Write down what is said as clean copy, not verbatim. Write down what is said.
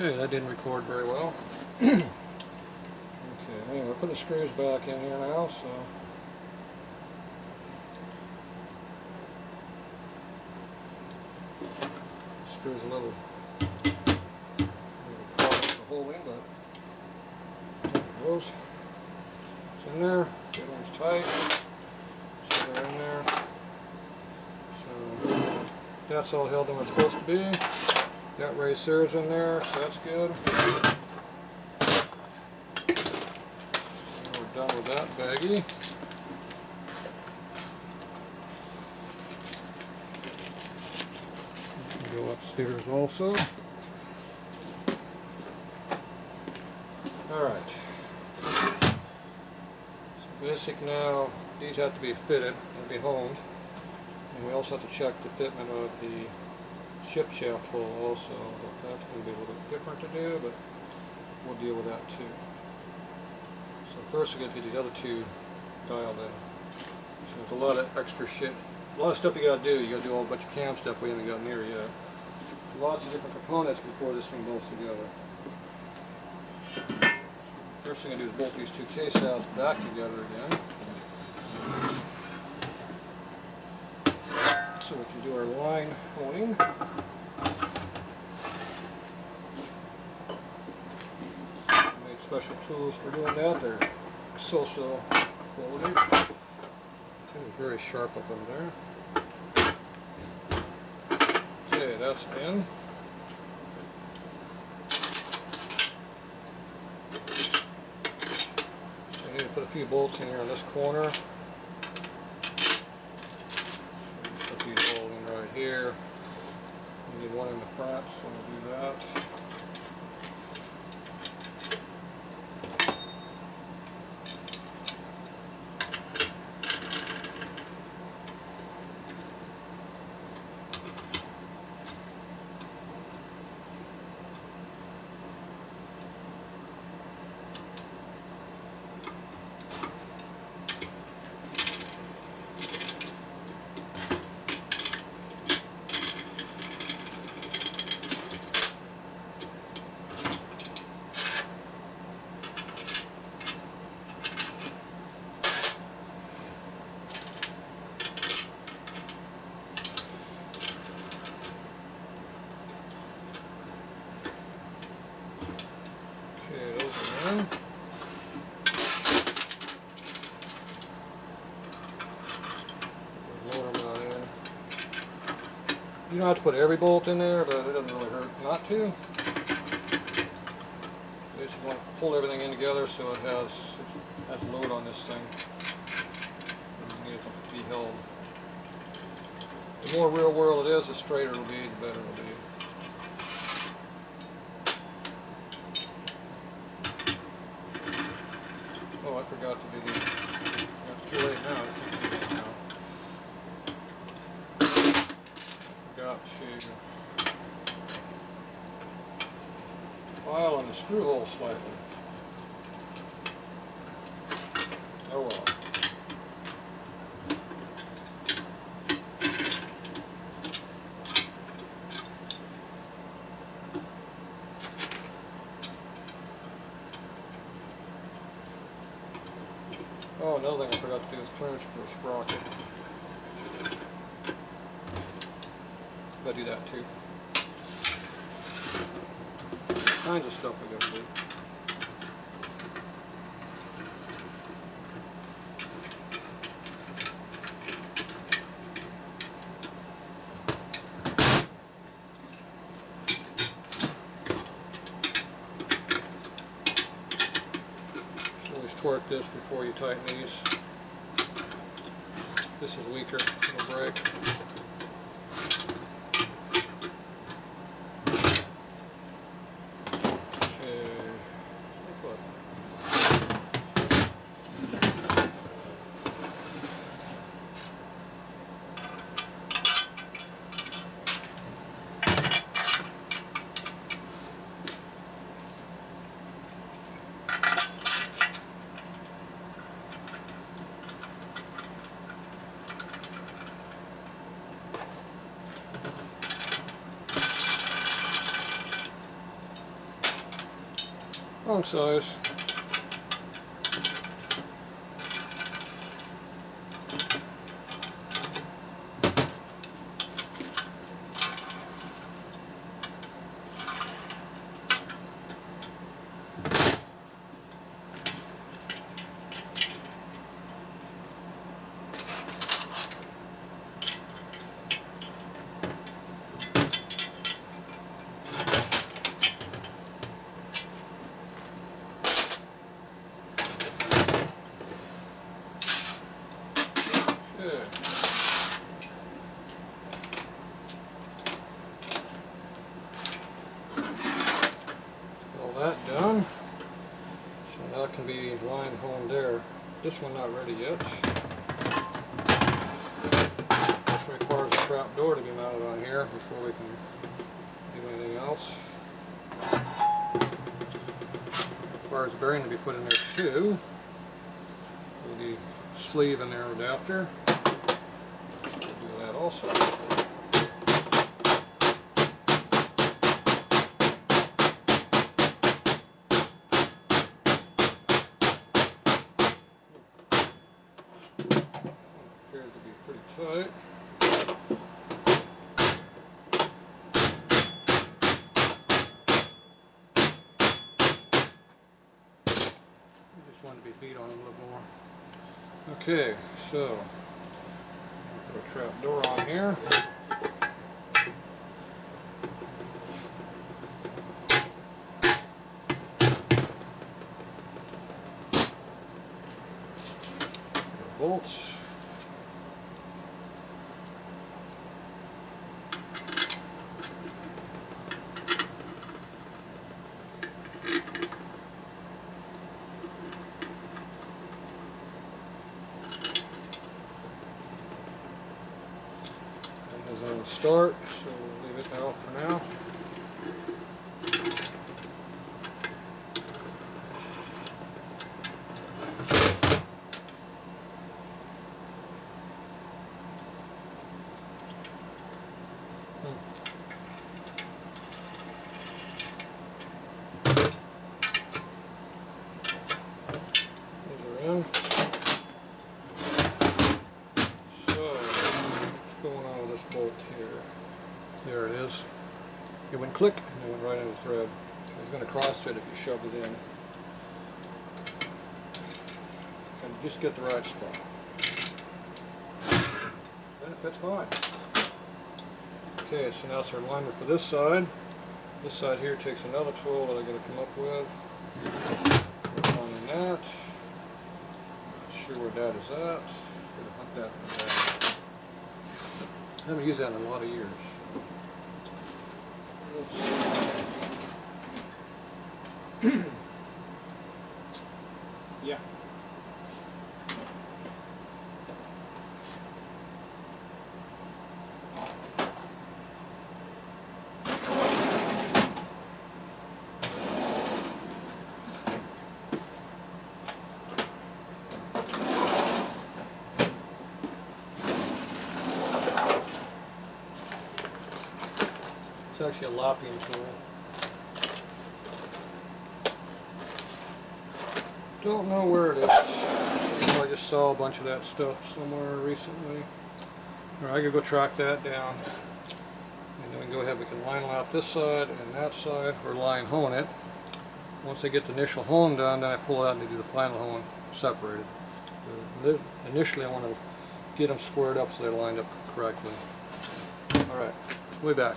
Okay, that didn't record very well. Okay, anyway, we're putting the screws back in here now, so screws a little clog the hole in, but there it goes. It's in there, everything's tight, so they're in there. So that's all held in where it's supposed to be. Got racers in there, so that's good. So we're done with that baggie. Go upstairs also. Alright. So basic now, these have to be fitted and be honed. And we also have to check the fitment of the shift shaft hole also. That's going to be a little bit different to do, but we'll deal with that too. So first we're going to get these other two dialed in. So there's a lot of extra shit, a lot of stuff you got to do. You got to do a whole bunch of cam stuff we haven't got near yet. Lots of different components before this thing bolts together. First thing I do is bolt these two case halves back together again. So we can do our line honing. Made special tools for doing that. They're so quality. Kind of very sharp up in there. Okay, that's in. So I need to put a few bolts in here on this corner. Right here. We need one in the front, so we'll do that. You don't have to put every bolt in there, but it doesn't really hurt not to. You just want to pull everything in together so it has load on this thing. It needs to be held. The more real world it is, the straighter it'll be, the better it'll be. Oh, I forgot to do these. It's too late now. I can't do that now. Got to file in the screw hole slightly. Oh well. Oh, another thing I forgot to do is clearance for a sprocket. Gotta do that too. Kinds of stuff we gotta do. So always torque this before you tighten these. This is weaker, it'll break. wrong size. Okay. All that done. So now it can be line honed there. This one not ready yet. This requires a trap door to be mounted on here before we can do anything else. Requires a bearing to be put in there too. With the sleeve and their adapter. We'll do that also. Appears to be pretty tight. Just want to be beat on a little more. Okay, so put a trap door on here. Bolts. Is on the start, so we'll leave it out for now. These are in. Going on with this bolt here. There it is. It went click and it went right into the thread. It's going to cross thread if you shove it in. And just get the right spot. Then it fits fine. Okay, so now it's our alignment for this side. This side here takes another tool that I'm going to come up with. Put on in that. Not sure where that is at. I'm going to hunt that in there. I haven't used that in a lot of years. Yeah. It's actually a lopping tool. Don't know where it is. I just saw a bunch of that stuff somewhere recently. Alright, I can go track that down. And then we can go ahead, we can line out this side and that side, or line hone it. Once I get the initial hone done, then I pull it out and do the final hone separated. Initially I want to get them squared up so they're lined up correctly. Alright, way back.